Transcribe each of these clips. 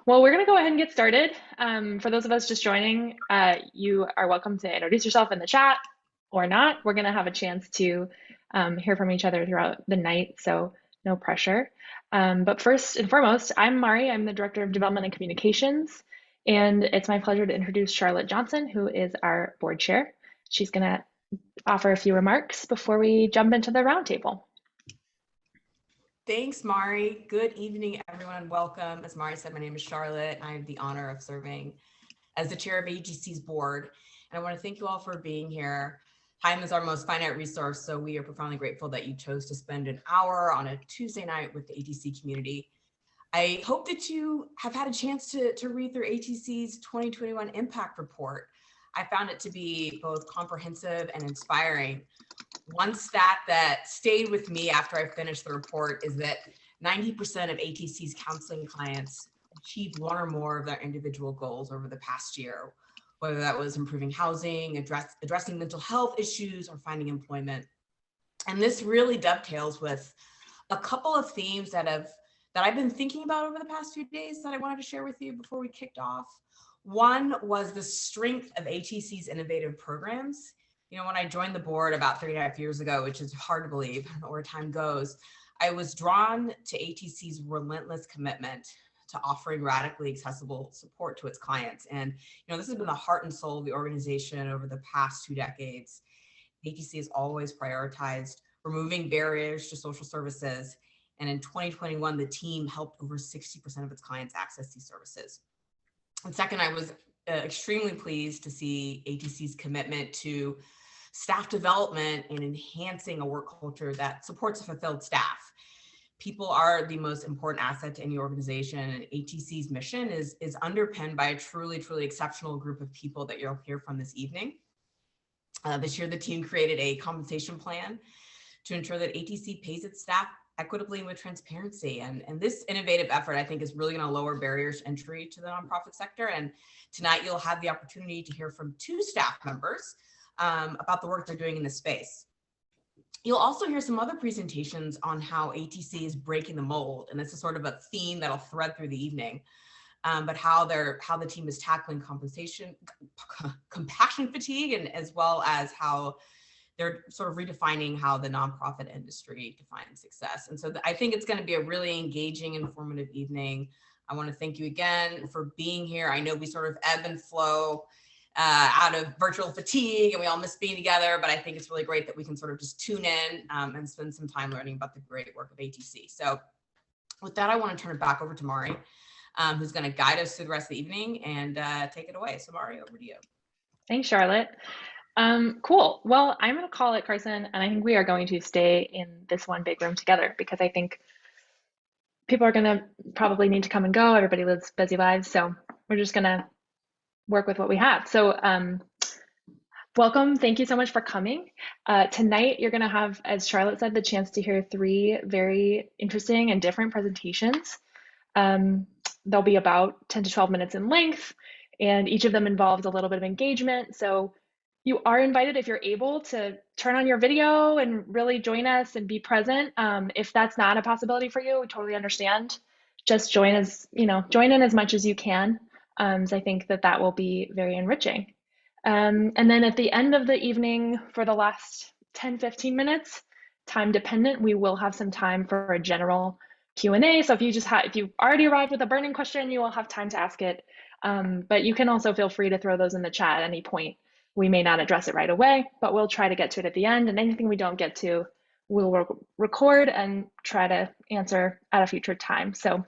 Well, we're going to go ahead and get started. For those of us just joining, you are welcome to introduce yourself in the chat or not. We're going to have a chance to hear from each other throughout the night, so no pressure. But first and foremost, I'm Mari. I'm the Director of Development and Communications, and it's my pleasure to introduce Charlotte Johnson, who is our board chair. She's going to offer a few remarks before we jump into the roundtable. Thanks, Mari. Good evening, everyone, and welcome. As Mari said, my name is Charlotte. I have the honor of serving as the chair of ATC's board. And I want to thank you all for being here. Time is our most finite resource, so we are profoundly grateful that you chose to spend an hour on a Tuesday night with the ATC community. I hope that you have had a chance to read through ATC's 2021 Impact Report. I found it to be both comprehensive and inspiring. One stat that stayed with me after I finished the report is that 90% of ATC's counseling clients achieved one or more of their individual goals over the past year, whether that was improving housing, addressing mental health issues, or finding employment. And this really dovetails with a couple of themes that I've been thinking about over the past few days that I wanted to share with you before we kicked off. One was the strength of ATC's innovative programs. You know, when I joined the board about 3.5 years ago, which is hard to believe, where time goes, I was drawn to ATC's relentless commitment to offering radically accessible support to its clients. And, you know, this has been the heart and soul of the organization over the past 2 decades. ATC has always prioritized removing barriers to social services. And in 2021, the team helped over 60% of its clients access these services. And second, I was extremely pleased to see ATC's commitment to staff development and enhancing a work culture that supports a fulfilled staff. People are the most important asset to any organization, and ATC's mission is underpinned by a truly exceptional group of people that you'll hear from this evening. This year, the team created a compensation plan to ensure that ATC pays its staff equitably and with transparency. And this innovative effort, I think, is really going to lower barriers to entry to the nonprofit sector. And tonight, you'll have the opportunity to hear from 2 staff members about the work they're doing in this space. You'll also hear some other presentations on how ATC is breaking the mold, and this is sort of a theme that'll thread through the evening, but how the team is tackling compassion fatigue, and as well as how they're sort of redefining how the nonprofit industry defines success. And so I think it's going to be a really engaging, informative evening. I want to thank you again for being here. I know we sort of ebb and flow out of virtual fatigue and we all miss being together, but I think it's really great that we can sort of just tune in and spend some time learning about the great work of ATC. So with that, I want to turn it back over to Mari, who's going to guide us through the rest of the evening and take it away. So Mari, over to you. Thanks, Charlotte. Cool. Well, I'm going to call it Carson, and I think we are going to stay in this one big room together because I think people are going to probably need to come and go. Everybody lives busy lives, so we're just going to work with what we have. So welcome. Thank you so much for coming. Tonight, you're going to have, as Charlotte said, the chance to hear 3 very interesting and different presentations. They'll be about 10 to 12 minutes in length, and each of them involves a little bit of engagement. So you are invited, if you're able, to turn on your video and really join us and be present. If that's not a possibility for you, we totally understand. Just join in as much as you can. So I think that will be very enriching. And then at the end of the evening, for the last 10, 15 minutes, time dependent, we will have some time for a general Q&A. So if you already arrived with a burning question, you will have time to ask it. But you can also feel free to throw those in the chat at any point. We may not address it right away, but we'll try to get to it at the end. And anything we don't get to, we'll record and try to answer at a future time. So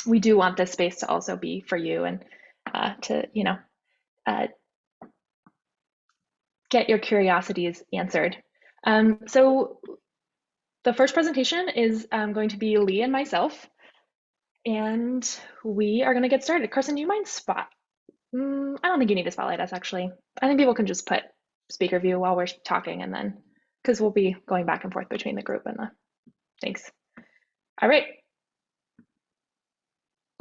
we do want this space to also be for you and to, get your curiosities answered. So the first presentation is going to be Lee and myself, and we are going to get started. Carson, do you mind I don't think you need to spotlight us, actually. I think people can just put speaker view while we're talking, and then, because we'll be going back and forth between the group and the thanks. All right.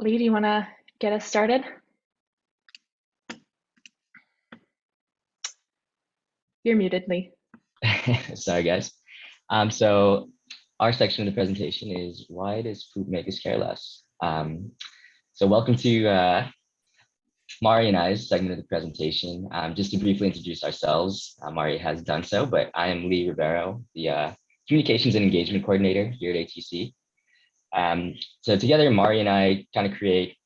Lee, do you want to get us started? You're muted, Lee. Sorry, guys. So our section of the presentation is why does food make us care less? So welcome to Mari and I's segment of the presentation. Just to briefly introduce ourselves, Mari has done so, but I am Ribeiro, the Communications and Engagement Coordinator here at ATC. So together, Mari and I kind of create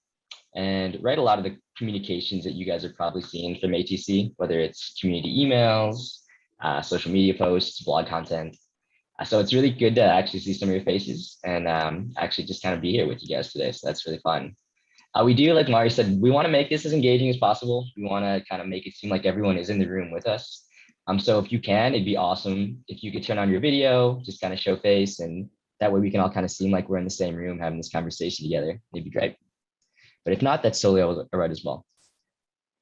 and write a lot of the communications that you guys are probably seeing from ATC, whether it's community emails, social media posts, blog content. So it's really good to actually see some of your faces and actually just kind of be here with you guys today. So that's really fun. We do, like Mari said, we want to make this as engaging as possible. We want to kind of make it seem like everyone is in the room with us. So if you can, it'd be awesome if you could turn on your video, just kind of show face, and that way we can all kind of seem like we're in the same room having this conversation together. It'd be great. But if not, that's totally all right as well.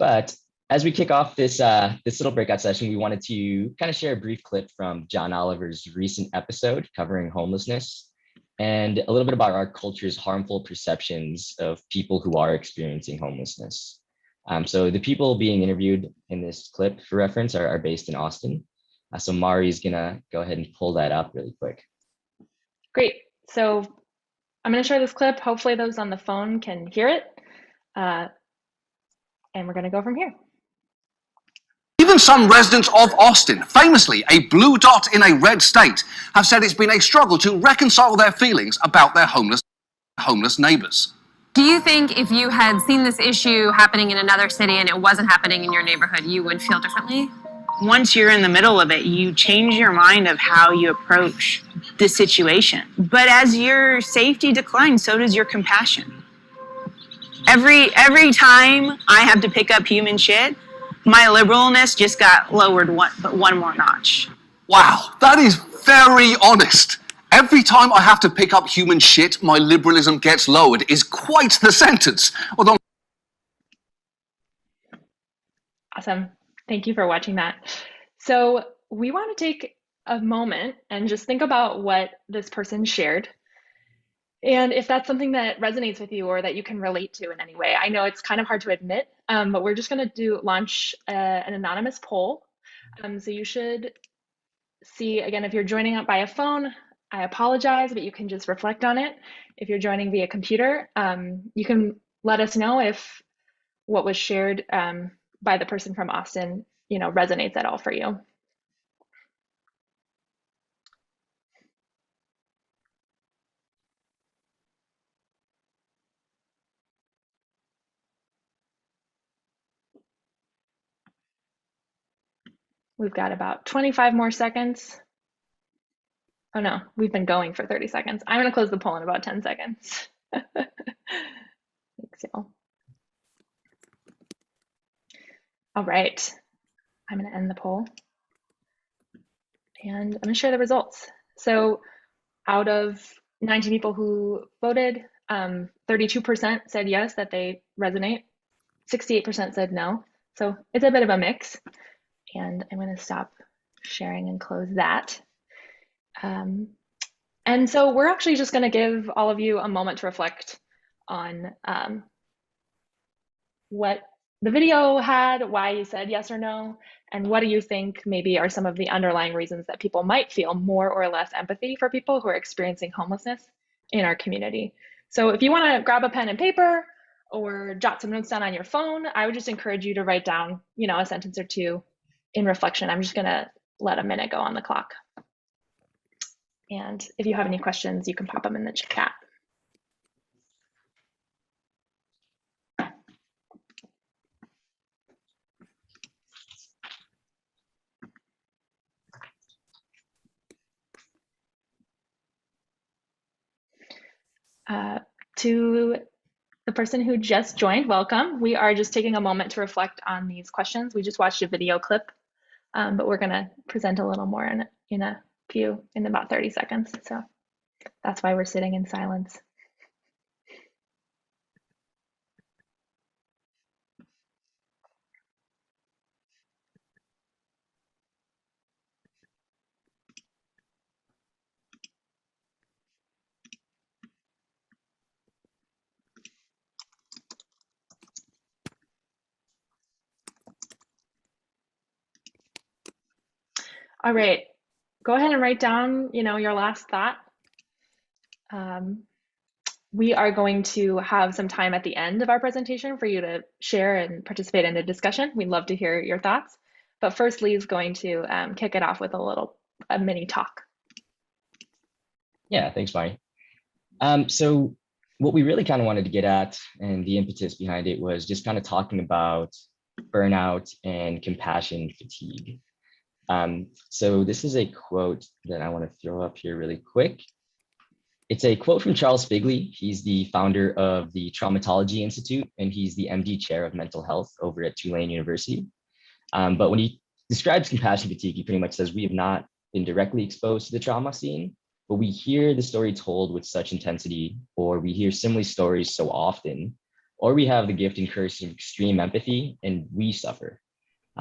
But as we kick off this little breakout session, we wanted to kind of share a brief clip from John Oliver's recent episode covering homelessness and a little bit about our culture's harmful perceptions of people who are experiencing homelessness. So the people being interviewed in this clip for reference are based in Austin. So Mari's gonna go ahead and pull that up really quick. Great. So I'm going to share this clip. Hopefully those on the phone can hear it. And we're going to go from here. Even some residents of Austin, famously a blue dot in a red state, have said it's been a struggle to reconcile their feelings about their homeless neighbors. Do you think if you had seen this issue happening in another city and it wasn't happening in your neighborhood, you would feel differently? Once you're in the middle of it, you change your mind of how you approach the situation. But as your safety declines, so does your compassion. Every time I have to pick up human shit, my liberalness just got lowered one more notch. Wow, that is very honest. Every time I have to pick up human shit, my liberalism gets lowered is quite the sentence. Although... Awesome. Thank you for watching that. So we want to take a moment and just think about what this person shared. And if that's something that resonates with you or that you can relate to in any way. I know it's kind of hard to admit, but we're just going to launch an anonymous poll. So you should see, again, if you're joining up by a phone, I apologize, but you can just reflect on it. If you're joining via computer, you can let us know if what was shared by the person from Austin, resonates at all for you. We've got about 25 more seconds. Oh no, we've been going for 30 seconds. I'm going to close the poll in about 10 seconds. Thanks, y'all. All right, I'm going to end the poll. And I'm going to share the results. So out of 90 people who voted, 32% said yes, that they resonate. 68% said no. So it's a bit of a mix. And I'm going to stop sharing and close that. And so we're actually just going to give all of you a moment to reflect on what the video had, why you said yes or no, and what do you think maybe are some of the underlying reasons that people might feel more or less empathy for people who are experiencing homelessness in our community. So if you want to grab a pen and paper or jot some notes down on your phone, I would just encourage you to write down, a sentence or two in reflection. I'm just going to let a minute go on the clock. And if you have any questions, you can pop them in the chat. To the person who just joined, welcome. We are just taking a moment to reflect on these questions. We just watched a video clip, but we're going to present a little more in about 30 seconds. So that's why we're sitting in silence. All right, go ahead and write down, your last thought. we are going to have some time at the end of our presentation for you to share and participate in the discussion. We'd love to hear your thoughts. But first, Lee's going to kick it off with a mini talk. Yeah, thanks, Mari. So what we really kind of wanted to get at, and the impetus behind it, was just kind of talking about burnout and compassion fatigue. So this is a quote that I want to throw up here really quick. It's a quote from Charles Figley. He's the founder of the Traumatology Institute, and he's the MD chair of mental health over at Tulane University. But when he describes compassion fatigue, he pretty much says we have not been directly exposed to the trauma scene, but we hear the story told with such intensity, or we hear similar stories so often, or we have the gift and curse of extreme empathy, and we suffer.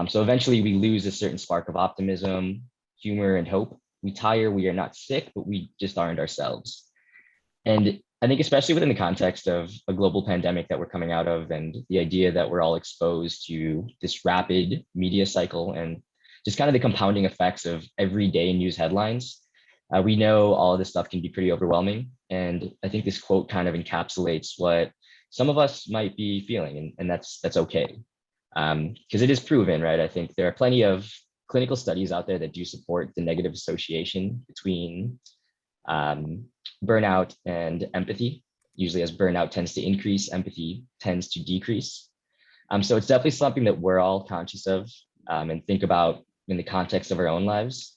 So eventually we lose a certain spark of optimism, humor, and hope. We tire, we are not sick, but we just aren't ourselves. And I think especially within the context of a global pandemic that we're coming out of, and the idea that we're all exposed to this rapid media cycle and just kind of the compounding effects of everyday news headlines, we know all of this stuff can be pretty overwhelming. And I think this quote kind of encapsulates what some of us might be feeling, and that's okay. Because it is proven, right? I think there are plenty of clinical studies out there that do support the negative association between burnout and empathy. Usually as burnout tends to increase, empathy tends to decrease. So it's definitely something that we're all conscious of and think about in the context of our own lives,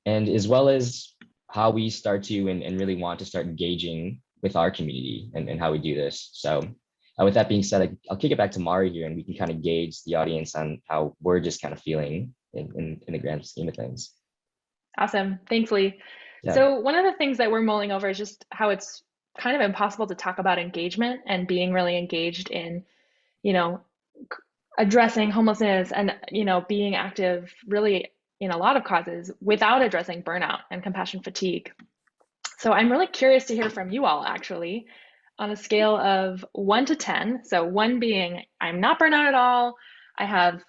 and as well as how we start to and really want to start engaging with our community and how we do this. So with that being said, I'll kick it back to Mari here, and we can kind of gauge the audience on how we're just kind of feeling in the grand scheme of things. Awesome. Thanks, Lee. Yeah. So one of the things that we're mulling over is just how it's kind of impossible to talk about engagement and being really engaged in, addressing homelessness and, being active really in a lot of causes without addressing burnout and compassion fatigue. So I'm really curious to hear from you all, actually, on a scale of 1 to 10. So 1 being, I'm not burnout at all. I have,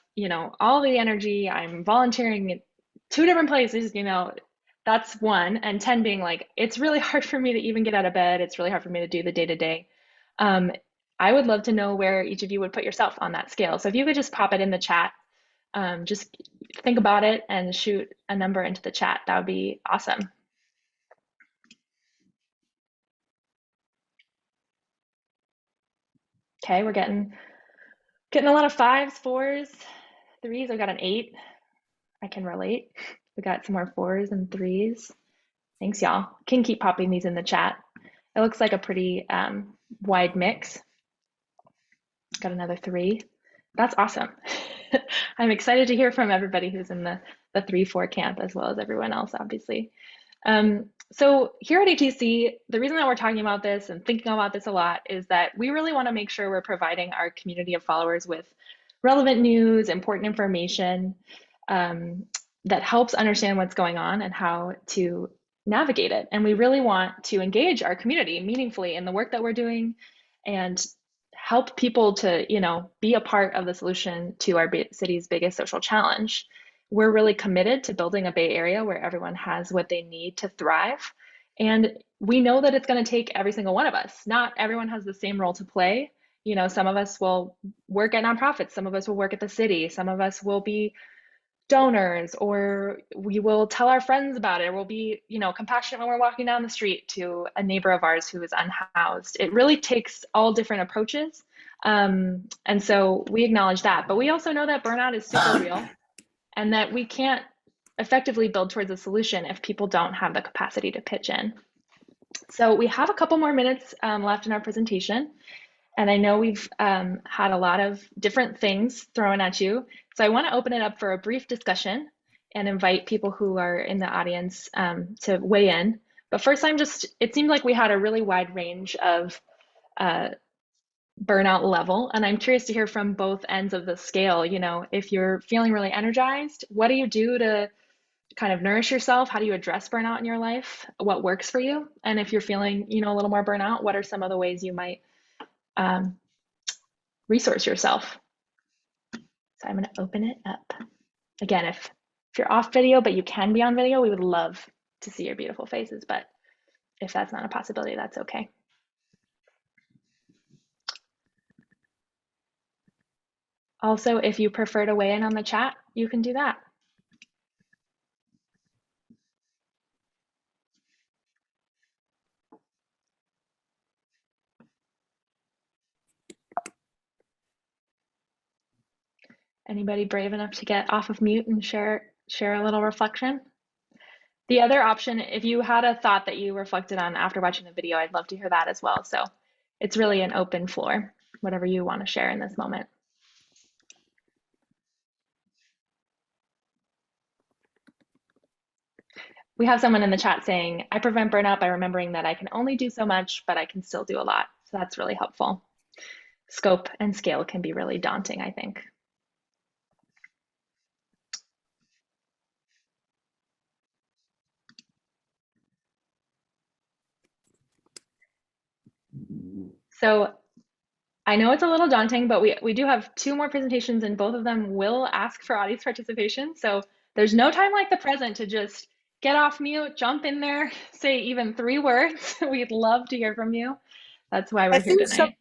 all the energy. I'm volunteering at 2 different places, that's 1. And 10 being like, it's really hard for me to even get out of bed. It's really hard for me to do the day-to-day. I would love to know where each of you would put yourself on that scale. So if you could just pop it in the chat, just think about it and shoot a number into the chat. That would be awesome. Okay, we're getting a lot of 5s, 4s, 3s. I've got an 8. I can relate. We got some more 4s and 3s. Thanks, y'all. Can keep popping these in the chat. It looks like a pretty wide mix. Got another 3. That's awesome. I'm excited to hear from everybody who's in the 3-4 camp, as well as everyone else, obviously. So here at ATC, the reason that we're talking about this and thinking about this a lot is that we really want to make sure we're providing our community of followers with relevant news, important information that helps understand what's going on and how to navigate it. And we really want to engage our community meaningfully in the work that we're doing and help people to, be a part of the solution to our city's biggest social challenge. We're really committed to building a Bay Area where everyone has what they need to thrive. And we know that it's going to take every single one of us. Not everyone has the same role to play. Some of us will work at nonprofits. Some of us will work at the city. Some of us will be donors, or we will tell our friends about it. We'll be, compassionate when we're walking down the street to a neighbor of ours who is unhoused. It really takes all different approaches. And so we acknowledge that. But we also know that burnout is super real, and that we can't effectively build towards a solution if people don't have the capacity to pitch in. So we have a couple more minutes left in our presentation. And I know we've had a lot of different things thrown at you. So I want to open it up for a brief discussion and invite people who are in the audience to weigh in. But first, it seemed like we had a really wide range of burnout level. And I'm curious to hear from both ends of the scale. If you're feeling really energized, what do you do to kind of nourish yourself? How do you address burnout in your life? What works for you? And if you're feeling, a little more burnout, what are some of the ways you might resource yourself? So I'm going to open it up. Again, if you're off video, but you can be on video, we would love to see your beautiful faces. But if that's not a possibility, that's okay. Also, if you prefer to weigh in on the chat, you can do that. Anybody brave enough to get off of mute and share a little reflection? The other option, if you had a thought that you reflected on after watching the video, I'd love to hear that as well. So it's really an open floor, whatever you want to share in this moment. We have someone in the chat saying, I prevent burnout by remembering that I can only do so much, but I can still do a lot. So that's really helpful. Scope and scale can be really daunting, I think. So I know it's a little daunting, but we do have 2 more presentations and both of them will ask for audience participation. So there's no time like the present to just get off mute, jump in there, say even 3 words. We'd love to hear from you. That's why we're here tonight.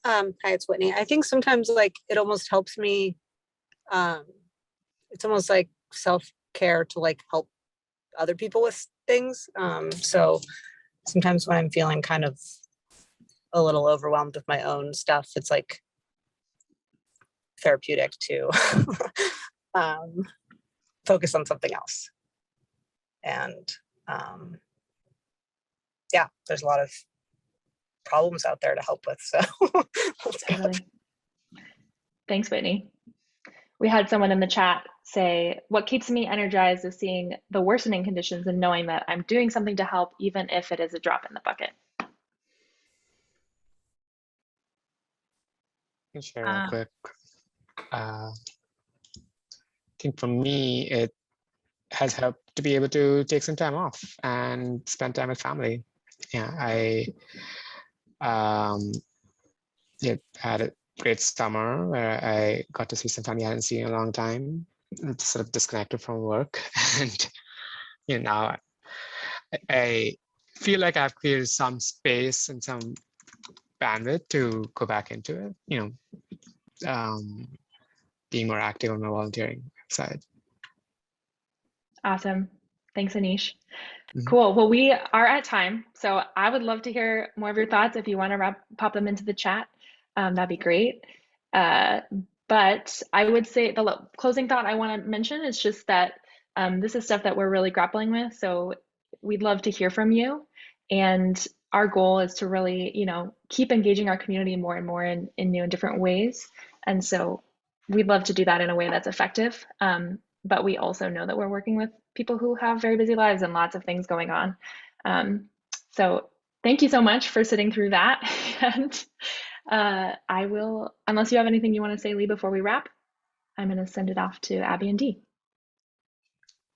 Hi, it's Whitney. I think sometimes like it almost helps me. It's almost like self-care to like help other people with things. So sometimes when I'm feeling kind of a little overwhelmed with my own stuff, it's like therapeutic to focus on something else. And yeah, there's a lot of problems out there to help with. So Totally. Thanks, Whitney. We had someone in the chat say, what keeps me energized is seeing the worsening conditions and knowing that I'm doing something to help, even if it is a drop in the bucket. Can share real quick. I think for me, it has helped to be able to take some time off and spend time with family. Yeah, I had a great summer where I got to see some family I hadn't seen in a long time, sort of disconnected from work. And now I feel like I've created some space and some bandwidth to go back into it, being more active on my volunteering side. Awesome. Thanks, Anish. Cool. Well, we are at time, so I would love to hear more of your thoughts. If you want to pop them into the chat, that'd be great. But I would say the closing thought I want to mention is just that this is stuff that we're really grappling with. So we'd love to hear from you. And our goal is to really, keep engaging our community more and more in new and different ways. And so we'd love to do that in a way that's effective. But we also know that we're working with people who have very busy lives and lots of things going on. So thank you so much for sitting through that. And I will, unless you have anything you want to say, Lee, before we wrap, I'm going to send it off to Abby and Dee.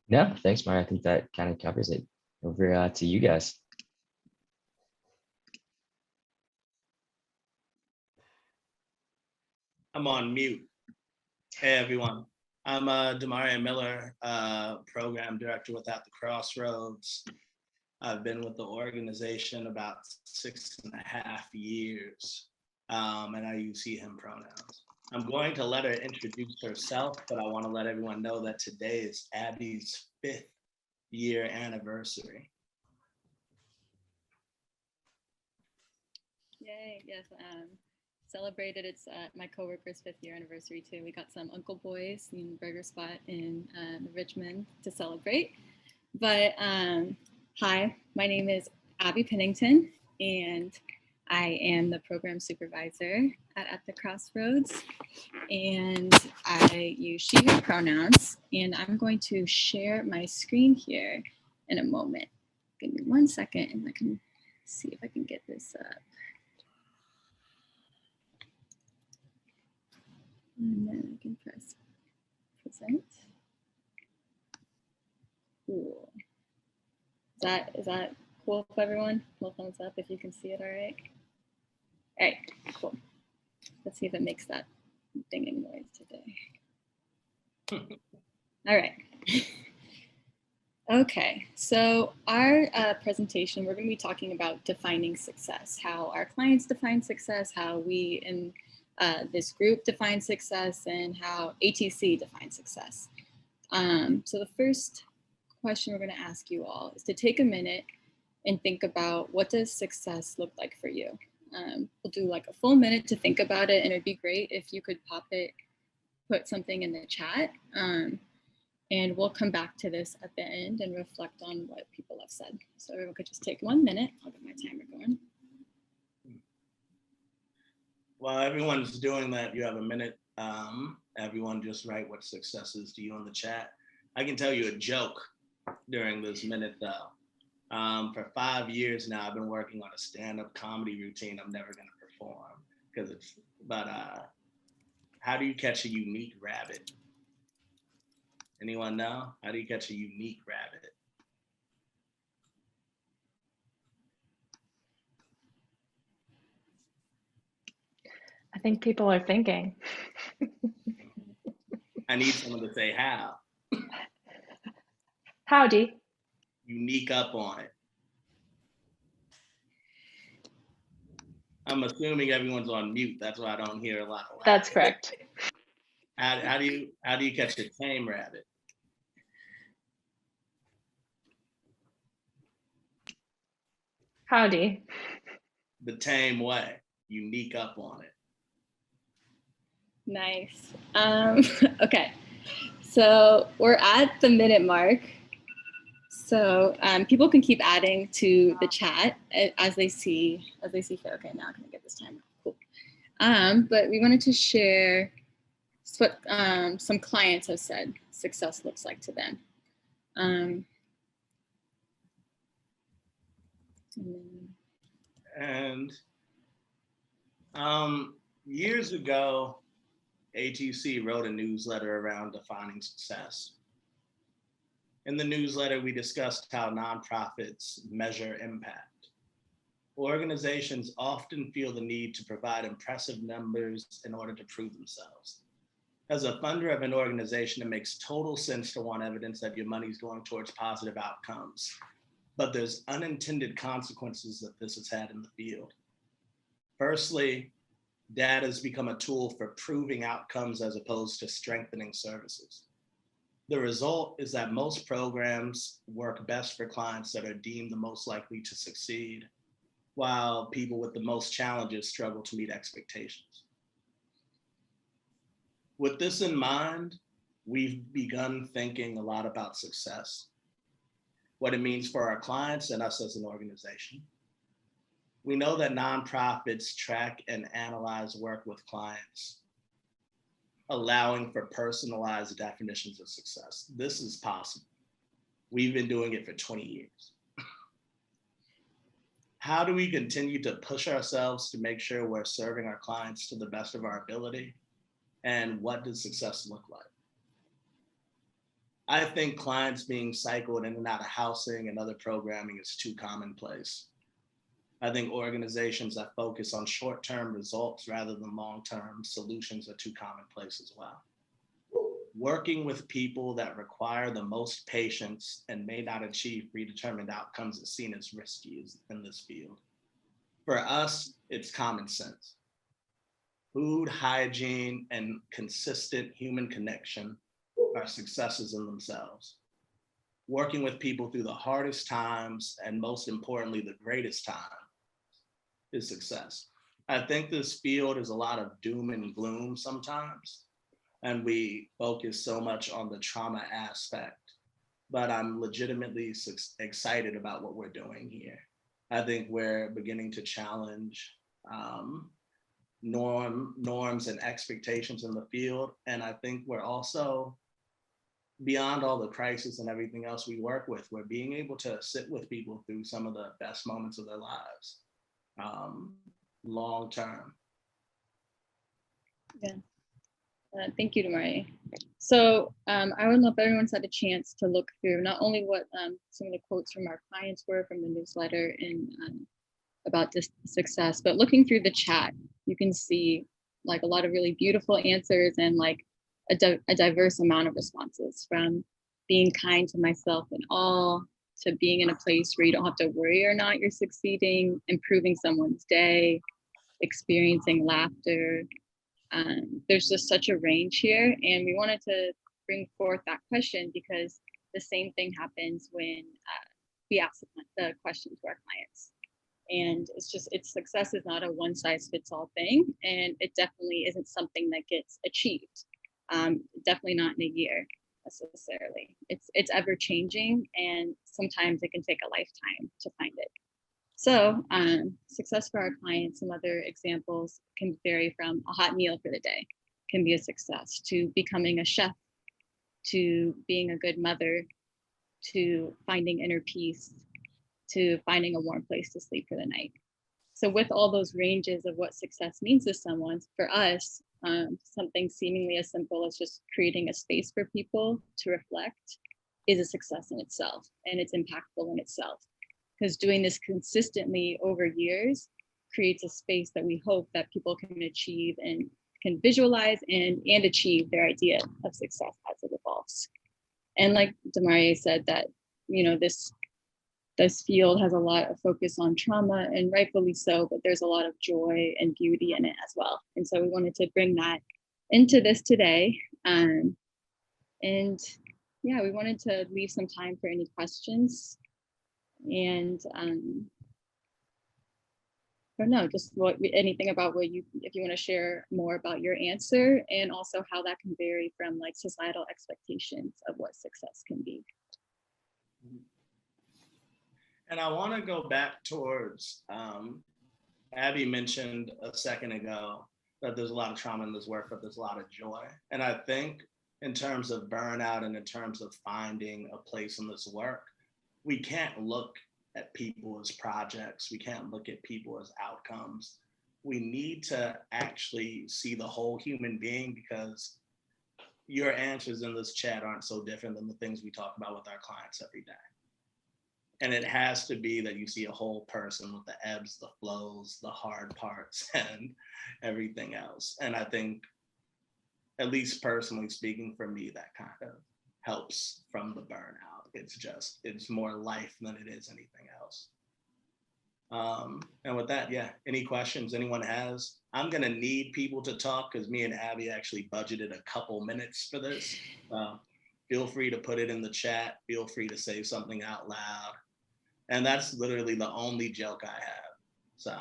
No, thanks, Mara. I think that kind of covers it. Over to you guys. I'm on mute. Hey, everyone. I'm Demaree Miller, Program Director with At the Crossroads. I've been with the organization about 6.5 years, and I use he, him pronouns. I'm going to let her introduce herself, but I want to let everyone know that today is Abby's 5th year anniversary. Yay, yes. Celebrated my coworker's 5th year anniversary too. We got some Uncle Boys in the burger spot in Richmond to celebrate. But hi, my name is Abby Pennington, and I am the program supervisor at the Crossroads. And I use she, her pronouns, and I'm going to share my screen here in a moment. Give me 1 second and I can see if I can get this up. And then I can press present. Cool. Is that cool for everyone? Little thumbs up if you can see it all right. All right, cool. Let's see if it makes that dinging noise today. All right. Okay, so our presentation, we're going to be talking about defining success, how our clients define success, how we in this group defines success and how ATC defines success. So the first question we're going to ask you all is to take a minute and think about, what does success look like for you? We'll do like a full minute to think about it, and it'd be great if you could put something in the chat, and we'll come back to this at the end and reflect on what people have said. So everyone could just take 1 minute. I'll get my timer going. While everyone's doing that, you have a minute. Everyone just write what success is to you in the chat. I can tell you a joke during this minute though. For 5 years now, I've been working on a stand-up comedy routine I'm never gonna perform because it's, but how do you catch a unique rabbit? Anyone know? How do you catch a unique rabbit? I think people are thinking. I need someone to say how. Howdy. Unique up on it. I'm assuming everyone's on mute. That's why I don't hear a lot of laughter. That's correct. How do you catch a tame rabbit? Howdy. The tame way. Unique up on it. Nice. Okay, so we're at the minute mark. So people can keep adding to the chat as they see fit. Okay, now can I get this timer? Cool. But we wanted to share what some clients have said success looks like to them. And years ago, ATC wrote a newsletter around defining success. In the newsletter, we discussed how nonprofits measure impact. Organizations often feel the need to provide impressive numbers in order to prove themselves. As a funder of an organization, it makes total sense to want evidence that your money's going towards positive outcomes. But there's unintended consequences that this has had in the field. Firstly, data has become a tool for proving outcomes as opposed to strengthening services. The result is that most programs work best for clients that are deemed the most likely to succeed, while people with the most challenges struggle to meet expectations. With this in mind, we've begun thinking a lot about success, what it means for our clients and us as an organization. We know that nonprofits track and analyze work with clients, allowing for personalized definitions of success. This is possible. We've been doing it for 20 years. How do we continue to push ourselves to make sure we're serving our clients to the best of our ability? And what does success look like? I think clients being cycled in and out of housing and other programming is too commonplace. I think organizations that focus on short-term results rather than long-term solutions are too commonplace as well. Working with people that require the most patience and may not achieve predetermined outcomes is seen as risky in this field. For us, it's common sense. Food, hygiene, and consistent human connection are successes in themselves. Working with people through the hardest times and most importantly, the greatest time is success. I think this field is a lot of doom and gloom sometimes, and we focus so much on the trauma aspect, but I'm legitimately excited about what we're doing here. I think we're beginning to challenge norms and expectations in the field, and I think we're also, beyond all the crisis and everything else we work with, we're being able to sit with people through some of the best moments of their lives, long term. Yeah. Thank you, Demaree. So I would love if everyone's had a chance to look through not only what some of the quotes from our clients were from the newsletter and about this success, but looking through the chat, you can see like a lot of really beautiful answers and like a diverse amount of responses, from being kind to myself and all, to being in a place where you don't have to worry or not you're succeeding, improving someone's day, experiencing laughter, There's just such a range here, and we wanted to bring forth that question because the same thing happens when we ask the question to our clients. And it's success is not a one size fits all thing, and it definitely isn't something that gets achieved. Definitely not in a year necessarily. It's ever changing, and sometimes it can take a lifetime to find it. So success for our clients, some other examples can vary from a hot meal for the day can be a success, to becoming a chef, to being a good mother, to finding inner peace, to finding a warm place to sleep for the night. So with all those ranges of what success means to someone, for us, something seemingly as simple as just creating a space for people to reflect is a success in itself, and it's impactful in itself. Because doing this consistently over years creates a space that we hope that people can achieve and can visualize and achieve their idea of success as it evolves. And like Demaree said, that this field has a lot of focus on trauma, and rightfully so, but there's a lot of joy and beauty in it as well. And so we wanted to bring that into this today. And yeah, we wanted to leave some time for any questions. And I don't know, just anything about if you want to share more about your answer, and also how that can vary from like societal expectations of what success can be. And I want to go back towards, Abby mentioned a second ago that there's a lot of trauma in this work, but there's a lot of joy. And I think in terms of burnout and in terms of finding a place in this work, we can't look at people as projects. We can't look at people as outcomes. We need to actually see the whole human being, because your answers in this chat aren't so different than the things we talk about with our clients every day. And it has to be that you see a whole person with the ebbs, the flows, the hard parts, and everything else. And I think, at least personally speaking for me, that kind of helps from the burnout. It's more life than it is anything else. And with that, yeah, any questions anyone has? I'm gonna need people to talk because me and Abby actually budgeted a couple minutes for this. Feel free to put it in the chat. Feel free to say something out loud. And that's literally the only joke I have, so.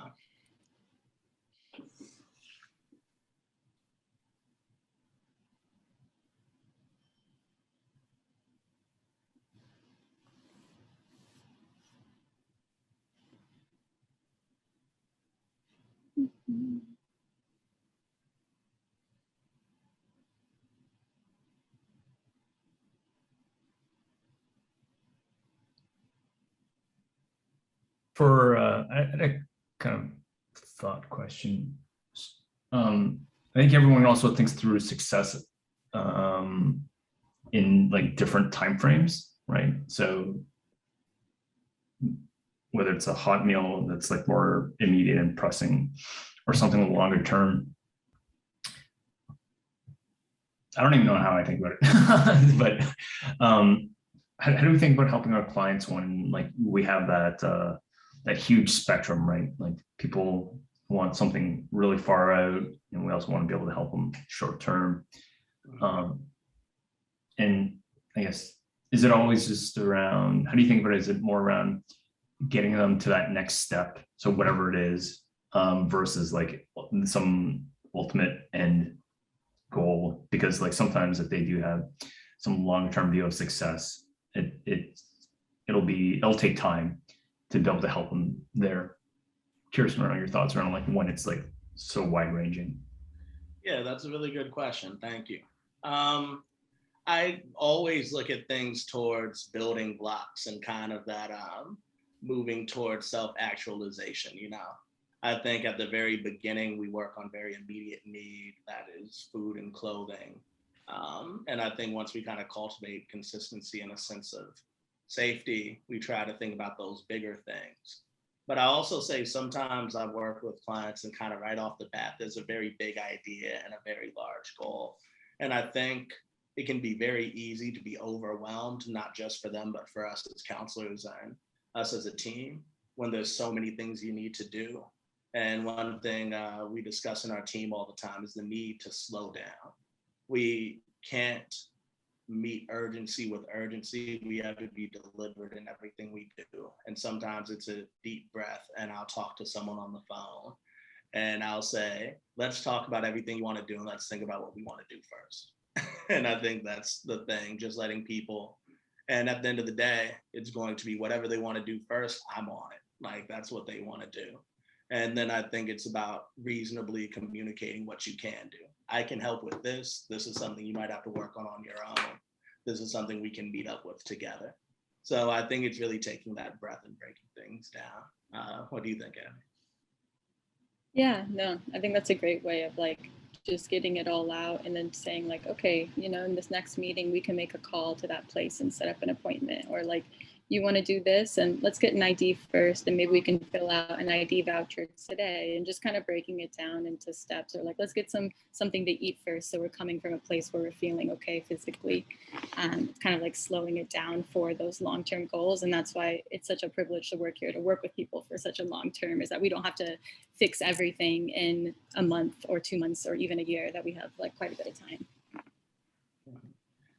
I had a kind of thought question. I think everyone also thinks through success in like different timeframes, right? So whether it's a hot meal that's like more immediate and pressing, or something longer term. I don't even know how I think about it, but how do we think about helping our clients when like we have that that huge spectrum, right? Like people want something really far out, and we also want to be able to help them short term. And I guess, is it always just around, how do you think about it? Is it more around getting them to that next step, so whatever it is, versus like some ultimate end goal? Because like sometimes if they do have some long-term view of success, it'll take time to be able to help them there. Curious around your thoughts around like when it's like so wide ranging. Yeah, that's a really good question. Thank you. I always look at things towards building blocks and kind of that moving towards self-actualization, you know. I think at the very beginning, we work on very immediate need, that is food and clothing. And I think once we kind of cultivate consistency and a sense of safety, we try to think about those bigger things. But I also say sometimes I work with clients and kind of right off the bat, there's a very big idea and a very large goal. And I think it can be very easy to be overwhelmed, not just for them, but for us as counselors and us as a team, when there's so many things you need to do. And one thing we discuss in our team all the time is the need to slow down. We can't meet urgency with urgency. We have to be deliberate in everything we do. And sometimes it's a deep breath, and I'll talk to someone on the phone and I'll say, let's talk about everything you want to do and let's think about what we want to do first. And I think that's the thing, just letting people, and at the end of the day, it's going to be whatever they want to do first, I'm on it. Like, that's what they want to do. And then I think it's about reasonably communicating what you can do. I can help with this. This is something you might have to work on your own. This is something we can meet up with together. So I think it's really taking that breath and breaking things down. What do you think, Abby? Yeah, no, I think that's a great way of like just getting it all out and then saying like, okay, you know, in this next meeting, we can make a call to that place and set up an appointment, or like, you want to do this and let's get an ID first and maybe we can fill out an ID voucher today, and just kind of breaking it down into steps, or like, let's get something to eat first. So we're coming from a place where we're feeling okay physically, kind of like slowing it down for those long-term goals. And that's why it's such a privilege to work here, to work with people for such a long term, is that we don't have to fix everything in a month or 2 months or even a year, that we have like quite a bit of time.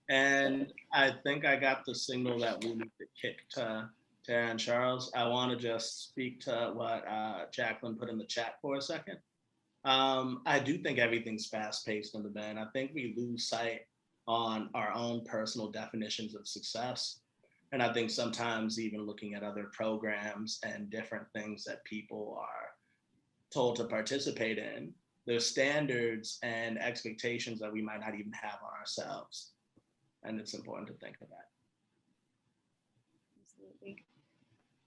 And I think I got the signal that we need to kick to Tara and Charles. I want to just speak to what Jacqueline put in the chat for a second. I do think everything's fast-paced in the band. I think we lose sight on our own personal definitions of success. And I think sometimes even looking at other programs and different things that people are told to participate in, there's standards and expectations that we might not even have on ourselves. And it's important to think of that. Absolutely.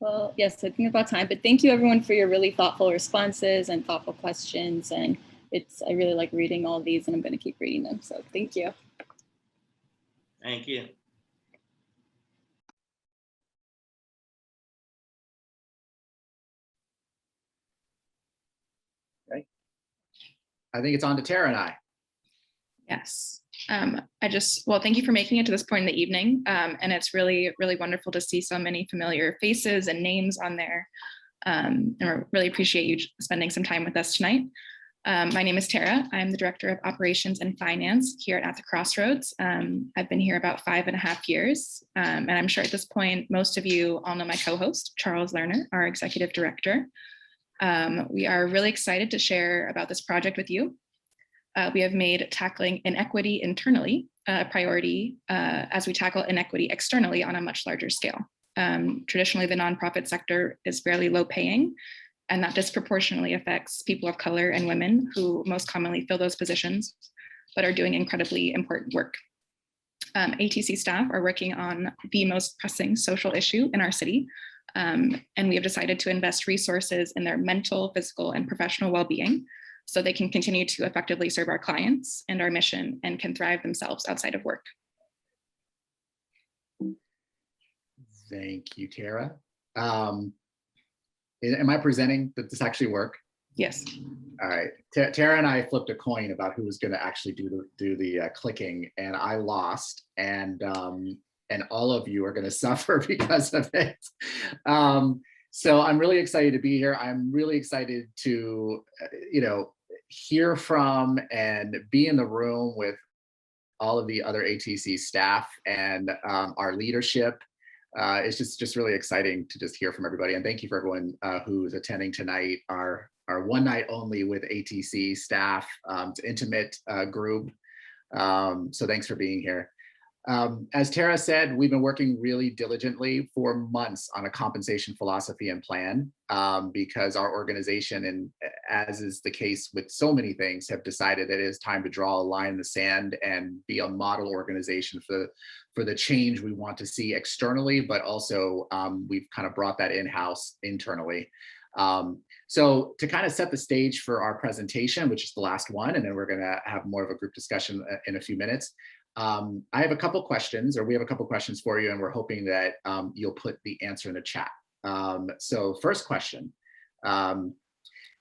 Well, yes, I think about time, but thank you everyone for your really thoughtful responses and thoughtful questions. And I really like reading all these, and I'm going to keep reading them. So thank you. Thank you. Okay. I think it's on to Tara and I. Yes. Well, thank you for making it to this point in the evening. And it's really, really wonderful to see so many familiar faces and names on there. And I really appreciate you spending some time with us tonight. My name is Tara. I'm the Director of Operations and Finance here at the Crossroads. I've been here about 5.5 years. And I'm sure at this point, most of you all know my co-host, Charles Lerner, our Executive Director. We are really excited to share about this project with you. We have made tackling inequity internally a priority as we tackle inequity externally on a much larger scale. Traditionally, the nonprofit sector is fairly low paying, and that disproportionately affects people of color and women who most commonly fill those positions, but are doing incredibly important work. ATC staff are working on the most pressing social issue in our city, and we have decided to invest resources in their mental, physical, and professional well-being, so they can continue to effectively serve our clients and our mission and can thrive themselves outside of work. Thank you, Tara. Am I presenting? Did this actually work? Yes. All right. Tara and I flipped a coin about who was going to actually do the clicking, and I lost. And all of you are going to suffer because of it. So I'm really excited to be here. I'm really excited to, hear from and be in the room with all of the other ATC staff and our leadership. It's just really exciting to just hear from everybody. And thank you for everyone who's attending tonight, our one night only with ATC staff. It's an intimate group. So thanks for being here. As Tara said, we've been working really diligently for months on a compensation philosophy and plan because our organization, and as is the case with so many things, have decided that it is time to draw a line in the sand and be a model organization for the change we want to see externally, but also we've kind of brought that in-house internally. So to kind of set the stage for our presentation, which is the last one, and then we're going to have more of a group discussion in a few minutes. I have a couple questions, or we have a couple questions for you, and we're hoping that you'll put the answer in the chat. So first question,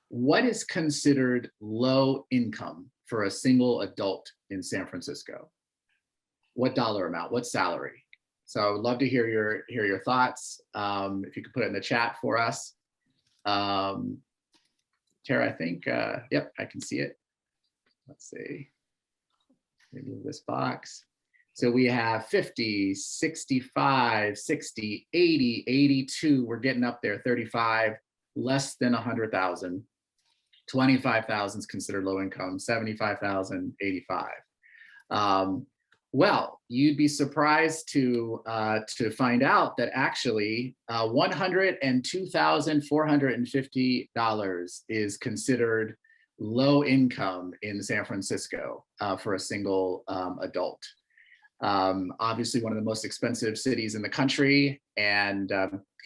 what is considered low income for a single adult in San Francisco? What dollar amount, what salary? So I would love to hear your thoughts. If you could put it in the chat for us. Tara, I think, yep, I can see it. Let's see, remove this box. So we have 50, 65, 60, 80, 82, we're getting up there, 35, less than 100,000. 25,000 is considered low income, 75,000, 85. Well, you'd be surprised to find out that actually $102,450 is considered low income in San Francisco for a single adult. Obviously one of the most expensive cities in the country, and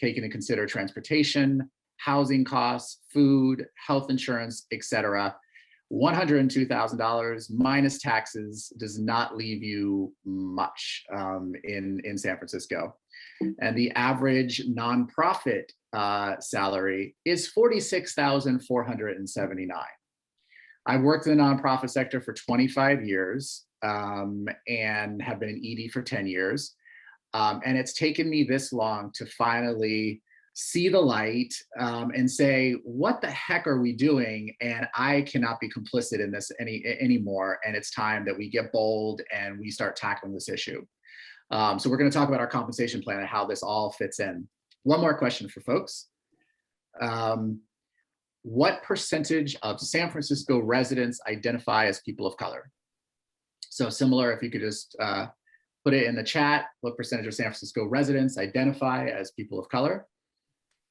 taking into consider transportation, housing costs, food, health insurance, etc. $102,000 minus taxes does not leave you much in San Francisco. And the average nonprofit salary is $46,479. I've worked in the nonprofit sector for 25 years and have been an ED for 10 years. And it's taken me this long to finally see the light and say, what the heck are we doing? And I cannot be complicit in this anymore. And it's time that we get bold and we start tackling this issue. So we're going to talk about our compensation plan and how this all fits in. One more question for folks. What percentage of San Francisco residents identify as people of color? So similar, if you could just put it in the chat, what percentage of San Francisco residents identify as people of color?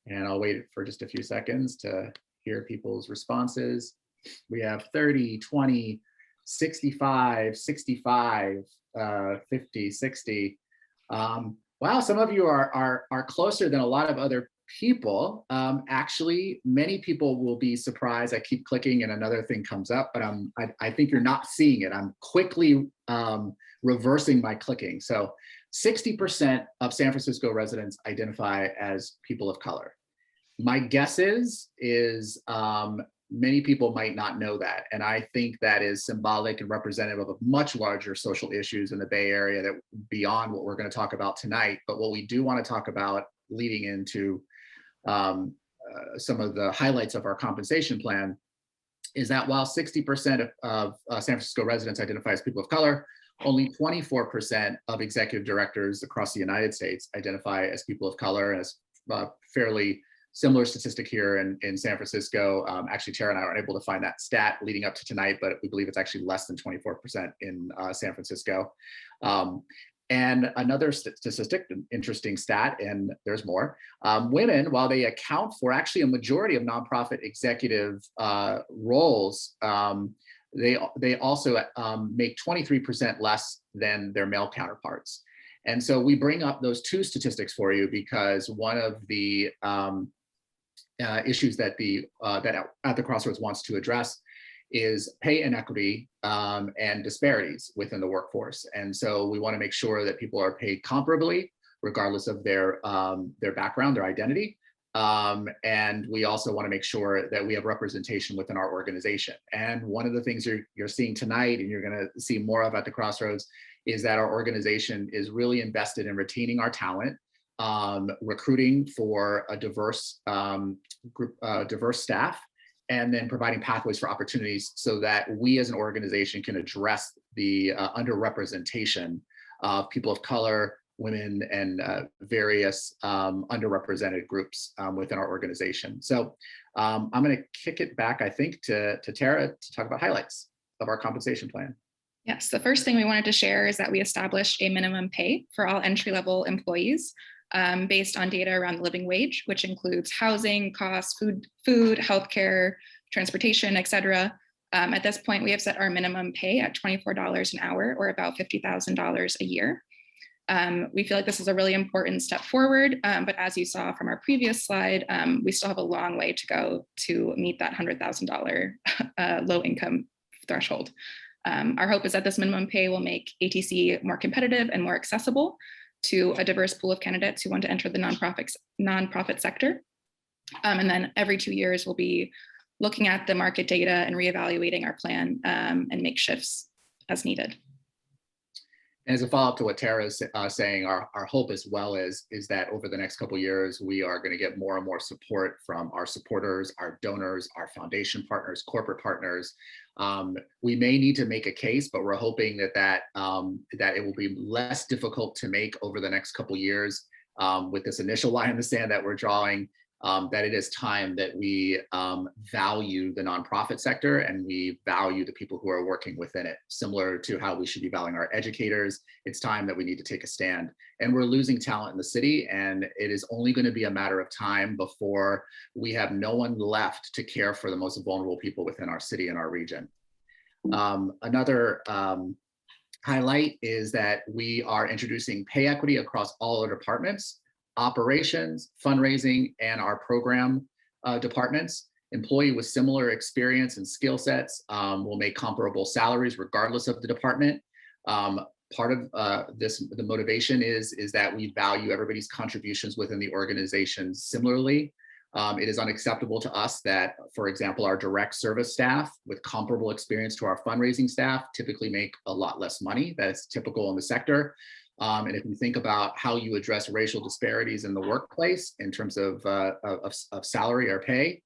And I'll wait for just a few seconds to hear people's responses. We have 30, 20, 65, 65, 50, 60. Wow, some of you are closer than a lot of other people. Actually, many people will be surprised. I keep clicking and another thing comes up, but I think you're not seeing it. I'm quickly reversing my clicking. So 60% of San Francisco residents identify as people of color. My guess is many people might not know that. And I think that is symbolic and representative of much larger social issues in the Bay Area that beyond what we're going to talk about tonight. But what we do want to talk about leading into some of the highlights of our compensation plan is that while 60% of San Francisco residents identify as people of color, only 24% of executive directors across the United States identify as people of color, and it's a fairly similar statistic here in San Francisco. Actually, Tara and I aren't able to find that stat leading up to tonight, but we believe it's actually less than 24% in San Francisco. And another statistic, an interesting stat, and there's more, women, while they account for actually a majority of nonprofit executive roles, they also make 23% less than their male counterparts. And so we bring up those two statistics for you because one of the issues that At the Crossroads wants to address is pay inequity and disparities within the workforce. And so we want to make sure that people are paid comparably, regardless of their background, their identity. And we also want to make sure that we have representation within our organization. And one of the things you're seeing tonight, and you're going to see more of at the Crossroads, is that our organization is really invested in retaining our talent, recruiting for a diverse diverse staff, and then providing pathways for opportunities so that we as an organization can address the underrepresentation of people of color, women, and various underrepresented groups within our organization. So I'm going to kick it back, I think, to Tara to talk about highlights of our compensation plan. Yes, the first thing we wanted to share is that we established a minimum pay for all entry-level employees based on data around the living wage, which includes housing costs, food, healthcare, transportation, et cetera. At this point, we have set our minimum pay at $24 an hour, or about $50,000 a year. We feel like this is a really important step forward, but as you saw from our previous slide, we still have a long way to go to meet that $100,000 low income threshold. Our hope is that this minimum pay will make ATC more competitive and more accessible to a diverse pool of candidates who want to enter the nonprofit sector. And then every 2 years, we'll be looking at the market data and reevaluating our plan and make shifts as needed. As a follow-up to what Tara is saying, our hope as well is that over the next couple of years, we are going to get more and more support from our supporters, our donors, our foundation partners, corporate partners. We may need to make a case, but we're hoping that it will be less difficult to make over the next couple of years with this initial line in the sand that we're drawing. That it is time that we value the nonprofit sector and we value the people who are working within it, similar to how we should be valuing our educators. It's time that we need to take a stand. And we're losing talent in the city, and it is only going to be a matter of time before we have no one left to care for the most vulnerable people within our city and our region. Another highlight is that we are introducing pay equity across all our departments: operations, fundraising, and our program departments. Employee with similar experience and skill sets will make comparable salaries regardless of the department. Part of the motivation is that we value everybody's contributions within the organization similarly. It is unacceptable to us that, for example, our direct service staff with comparable experience to our fundraising staff typically make a lot less money. That's typical in the sector. And if you think about how you address racial disparities in the workplace in terms of salary or pay,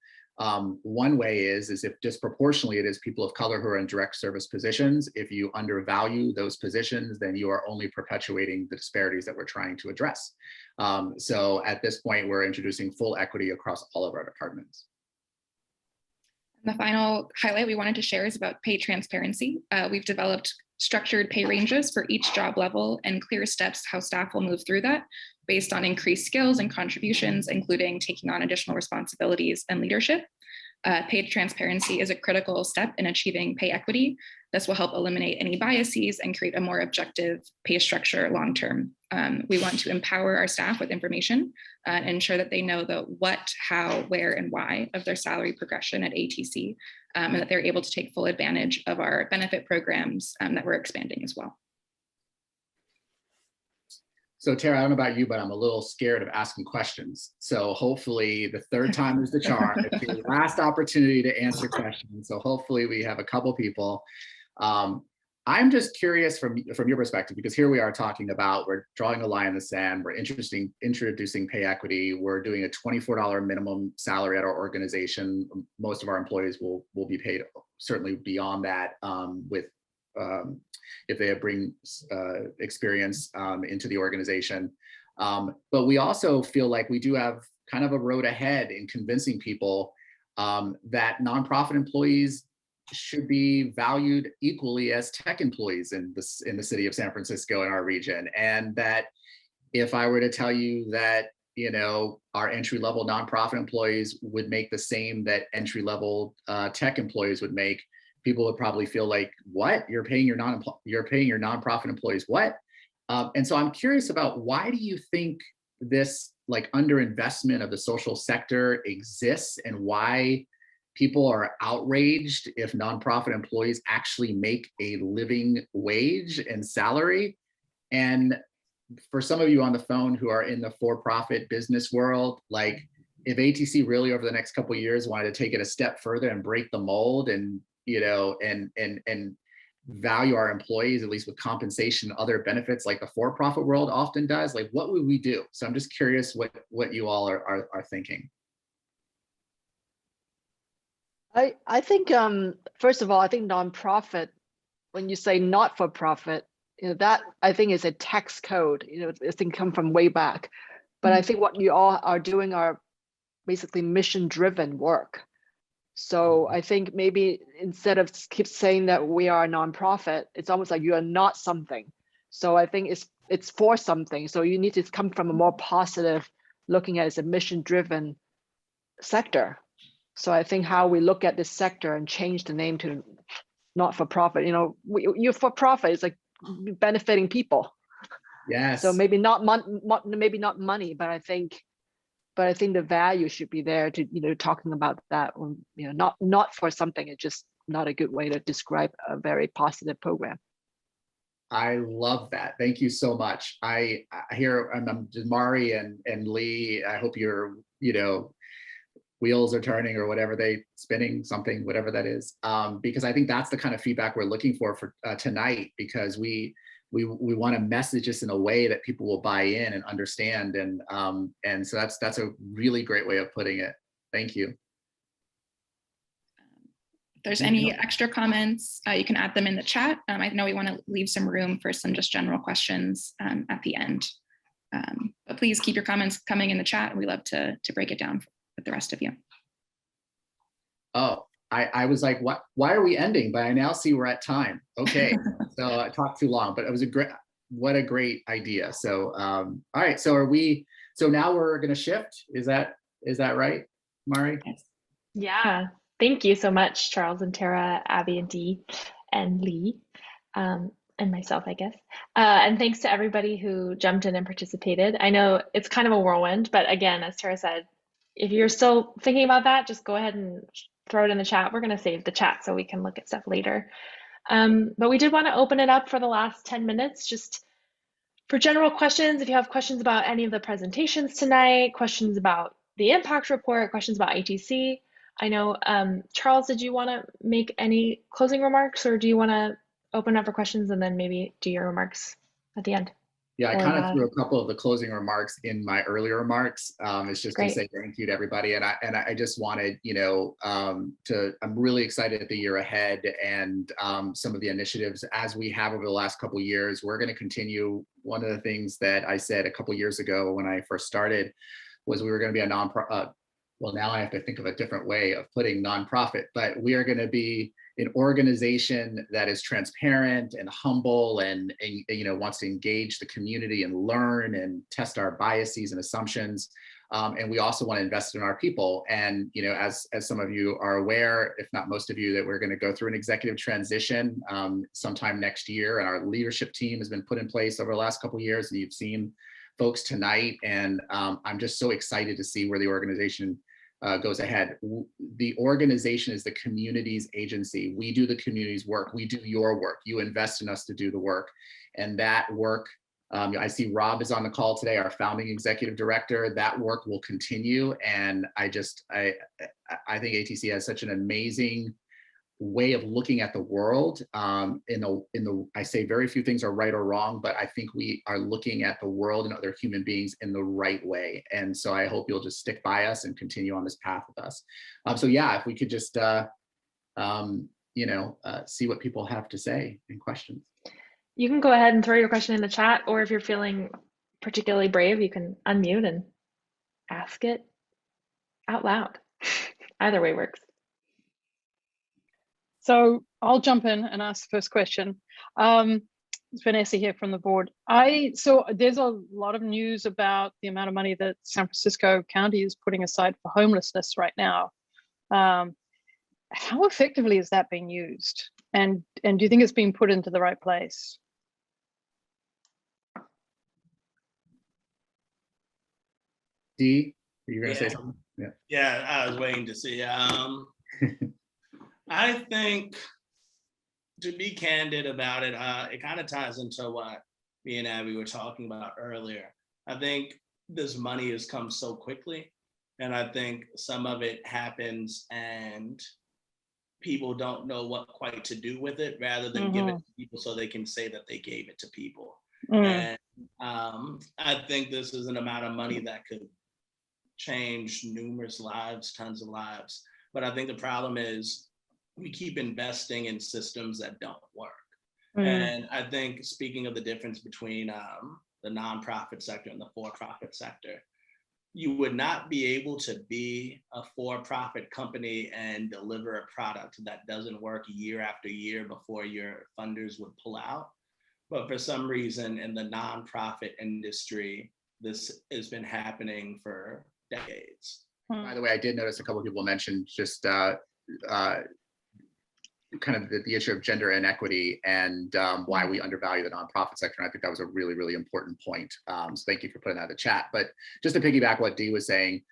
one way is if disproportionately it is people of color who are in direct service positions. If you undervalue those positions, then you are only perpetuating the disparities that we're trying to address. So at this point, we're introducing full equity across all of our departments. The final highlight we wanted to share is about pay transparency. We've developed structured pay ranges for each job level and clear steps how staff will move through that based on increased skills and contributions, including taking on additional responsibilities and leadership. Pay transparency is a critical step in achieving pay equity. This will help eliminate any biases and create a more objective pay structure long-term. We want to empower our staff with information and ensure that they know the what, how, where, and why of their salary progression at ATC, and that they're able to take full advantage of our benefit programs that we're expanding as well. So Tara, I don't know about you, but I'm a little scared of asking questions. So hopefully the third time is the charm. It's your last opportunity to answer questions. So hopefully we have a couple people. I'm just curious from your perspective, because here we are talking about, we're drawing a line in the sand, we're introducing pay equity, we're doing a $24 minimum salary at our organization. Most of our employees will be paid certainly beyond that if they bring experience into the organization. But we also feel like we do have kind of a road ahead in convincing people that nonprofit employees should be valued equally as tech employees in the city of San Francisco and our region. And that if I were to tell you that, you know, our entry-level nonprofit employees would make the same that entry-level tech employees would make, people would probably feel like, what? You're paying your nonprofit employees what? And so I'm curious about, why do you think this like underinvestment of the social sector exists, and why people are outraged if nonprofit employees actually make a living wage and salary? And for some of you on the phone who are in the for-profit business world, like if ATC really over the next couple of years wanted to take it a step further and break the mold and, you know, and value our employees, at least with compensation and other benefits like the for-profit world often does, like what would we do? So I'm just curious what you all are thinking. I think, first of all, I think nonprofit, when you say not for profit, you know, that I think is a tax code, you know, this thing come from way back. But I think what you all are doing are basically mission-driven work. So I think maybe instead of keep saying that we are a nonprofit, it's almost like you are not something. So I think it's for something. So you need to come from a more positive, looking at it as a mission-driven sector. So I think how we look at this sector and change the name to not for profit, you know, you're for profit, it's like benefiting people. Yes. So maybe not money, but I think the value should be there to, you know, talking about that, you know, not for something. It's just not a good way to describe a very positive program. I love that. Thank you so much. I hear Demaree and Lee, I hope you're, you know, wheels are turning or whatever, spinning something, whatever that is. Because I think that's the kind of feedback we're looking for tonight, because we we want to message this in a way that people will buy in and understand. And so that's a really great way of putting it. Thank you. If there's any extra comments, you can add them in the chat. I know we want to leave some room for some just general questions at the end. But please keep your comments coming in the chat. We love to break it down with the rest of you. Oh, I was like, what? Why are we ending? But I now see we're at time. Okay, so I talked too long, but it was what a great idea. So, all right, so so now we're gonna shift. Is that right, Mari? Yeah, thank you so much, Charles and Tara, Abby and Dee, and Lee, and myself, I guess. And thanks to everybody who jumped in and participated. I know it's kind of a whirlwind, but again, as Tara said, if you're still thinking about that, just go ahead and throw it in the chat. We're going to save the chat so we can look at stuff later. But we did want to open it up for the last 10 minutes, just for general questions. If you have questions about any of the presentations tonight, questions about the impact report, questions about ATC. I know, Charles, did you want to make any closing remarks, or do you want to open up for questions and then maybe do your remarks at the end? Yeah, I kind of threw a couple of the closing remarks in my earlier remarks. It's just Great. to say thank you to everybody, and I just wanted, I'm really excited at the year ahead and some of the initiatives as we have over the last couple of years. We're going to continue. One of the things that I said a couple of years ago when I first started was we were going to be a nonprofit. Well, now I have to think of a different way of putting nonprofit, but we are going to be an organization that is transparent and humble and wants to engage the community and learn and test our biases and assumptions. And we also want to invest in our people. And as some of you are aware, if not most of you, that we're going to go through an executive transition sometime next year. And our leadership team has been put in place over the last couple of years, and you've seen folks tonight. And I'm just so excited to see where the organization goes ahead. The organization is the community's agency. We do the community's work. We do your work. You invest in us to do the work. And that work, I see Rob is on the call today, our founding executive director. That work will continue. And I think ATC has such an amazing way of looking at the world. I say very few things are right or wrong, but I think we are looking at the world and other human beings in the right way. And so I hope you'll just stick by us and continue on this path with us. So yeah, if we could just see what people have to say and questions. You can go ahead and throw your question in the chat, or if you're feeling particularly brave, you can unmute and ask it out loud. Either way works. So I'll jump in and ask the first question. It's Vanessa here from the board. So there's a lot of news about the amount of money that San Francisco County is putting aside for homelessness right now. How effectively is that being used? And do you think it's being put into the right place? Dee, are you going to say something? Yeah, I was waiting to see. I think, to be candid about it, it kind of ties into what me and Abby were talking about earlier. I think this money has come so quickly, and I think some of it happens and people don't know what quite to do with it, rather than give it to people so they can say that they gave it to people. And I think this is an amount of money that could change numerous lives, tons of lives. But I think the problem is we keep investing in systems that don't work. And I think, speaking of the difference between the nonprofit sector and the for-profit sector, you would not be able to be a for-profit company and deliver a product that doesn't work year after year before your funders would pull out. But for some reason in the nonprofit industry, this has been happening for decades. By the way, I did notice a couple of people mentioned just kind of the issue of gender inequity and why we undervalue the nonprofit sector. And I think that was a really, really important point. So thank you for putting that in the chat. But just to piggyback what Dee was saying,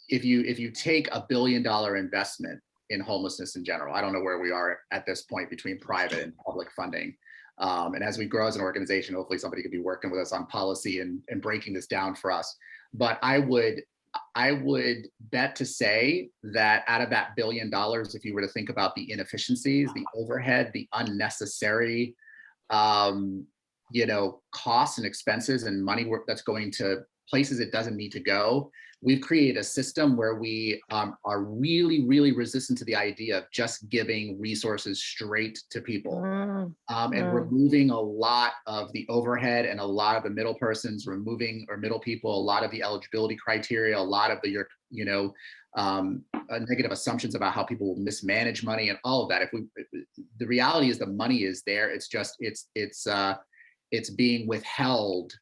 if you take $1 billion investment in homelessness in general, I don't know where we are at this point between private and public funding. And as we grow as an organization, hopefully somebody could be working with us on policy and breaking this down for us. But I would bet to say that out of that $1 billion, if you were to think about the inefficiencies, the overhead, the unnecessary you know, costs and expenses and money that's going to places it doesn't need to go. We've created a system where we are really, really resistant to the idea of just giving resources straight to people, and removing a lot of the overhead and a lot of the middle persons, removing or middle people, a lot of the eligibility criteria, a lot of the, you know, negative assumptions about how people will mismanage money and all of that. The reality is the money is there. It's just it's being withheld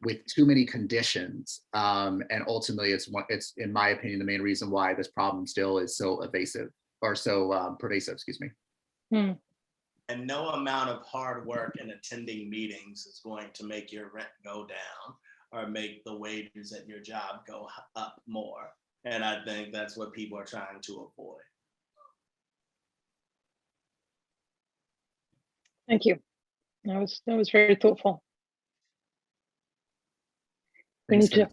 with too many conditions, and ultimately it's in my opinion the main reason why this problem still is so evasive or so pervasive. Excuse me. And no amount of hard work and attending meetings is going to make your rent go down or make the wages at your job go up more. And I think that's what people are trying to avoid. Thank you. That was very thoughtful. We need to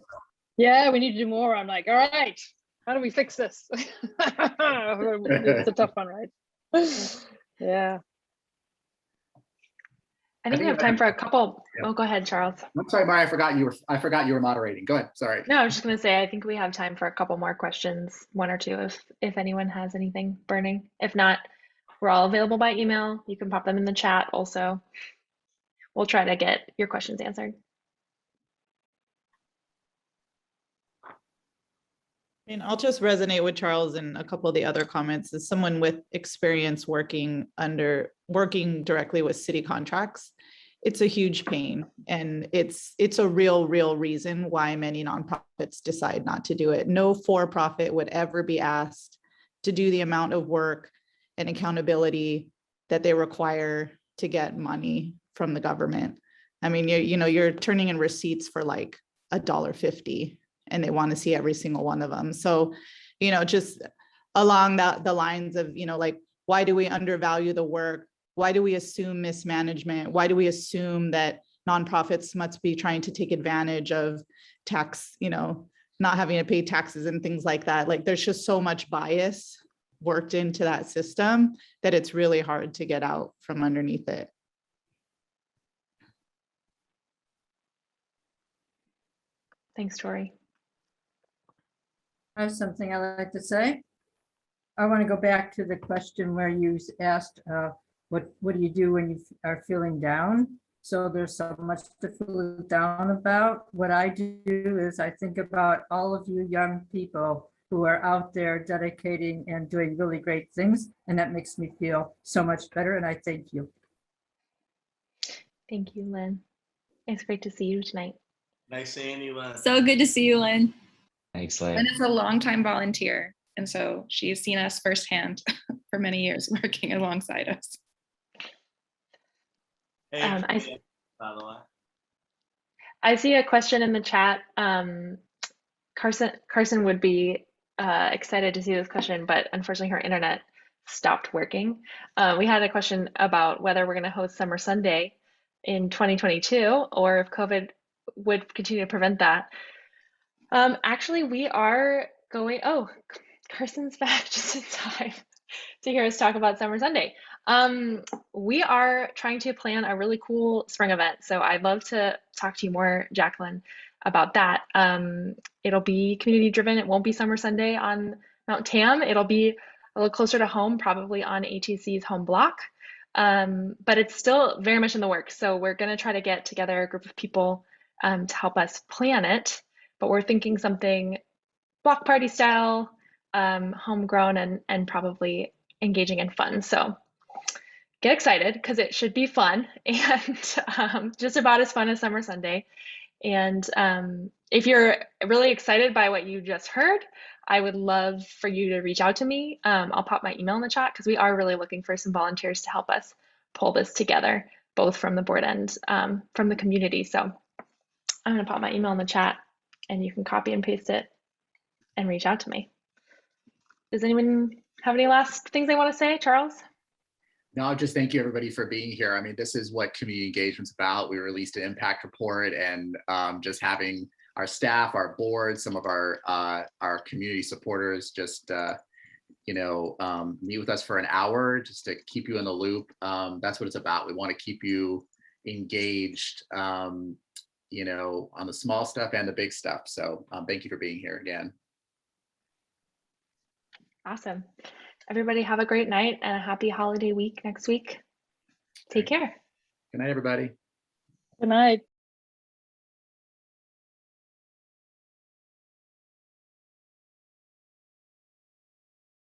do more. I'm like, all right, how do we fix this? It's a tough one, right? Yeah. I think we have time for a couple. Oh, go ahead, Charles. I'm sorry, Maya, I forgot you were moderating. Go ahead. Sorry. No, I was just going to say, I think we have time for a couple more questions, one or two, if anyone has anything burning. If not, we're all available by email. You can pop them in the chat also. We'll try to get your questions answered. And I'll just resonate with Charles and a couple of the other comments. As someone with experience working directly with city contracts, it's a huge pain, and it's a real reason why many nonprofits decide not to do it. No for-profit would ever be asked to do the amount of work and accountability that they require to get money from the government. I mean, you're turning in receipts for like $1.50. And they want to see every single one of them. So, just along the lines of, like, why do we undervalue the work? Why do we assume mismanagement? Why do we assume that nonprofits must be trying to take advantage of tax, not having to pay taxes and things like that? Like, there's just so much bias worked into that system that it's really hard to get out from underneath it. Thanks, Tori. I have something I'd like to say. I want to go back to the question where you asked, what do you do when you are feeling down? So there's so much to feel down about. What I do is I think about all of you young people who are out there dedicating and doing really great things. And that makes me feel so much better. And I thank you. Thank you, Lynn. It's great to see you tonight. Nice seeing you, Lynn. So good to see you, Lynn. Thanks, Lynn. Lynn is a longtime volunteer, and so she's seen us firsthand for many years working alongside us. Hey, by the way. I see a question in the chat. Carson would be excited to see this question, but unfortunately her internet stopped working. We had a question about whether we're going to host Summer Sunday in 2022 or if COVID would continue to prevent that. Actually, we are going, oh, Carson's back just in time to hear us talk about Summer Sunday. We are trying to plan a really cool spring event. So I'd love to talk to you more, Jacqueline, about that. It'll be community driven. It won't be Summer Sunday on Mount Tam. It'll be a little closer to home, probably on ATC's home block. But it's still very much in the works. So we're going to try to get together a group of people to help us plan it. But we're thinking something block party style, homegrown, and probably engaging and fun. So get excited because it should be fun and just about as fun as Summer Sunday. And if you're really excited by what you just heard, I would love for you to reach out to me. I'll pop my email in the chat because we are really looking for some volunteers to help us pull this together, both from the board and from the community. So I'm going to pop my email in the chat and you can copy and paste it and reach out to me. Does anyone have any last things they want to say, Charles? No, just thank you everybody for being here. I mean, this is what community engagement's about. We released an impact report, and just having our staff, our board, some of our community supporters just meet with us for an hour just to keep you in the loop. That's what it's about. We want to keep you engaged, you know, on the small stuff and the big stuff. So thank you for being here again. Awesome. Everybody have a great night and a happy holiday week next week. Take care. Good night, everybody. Good night.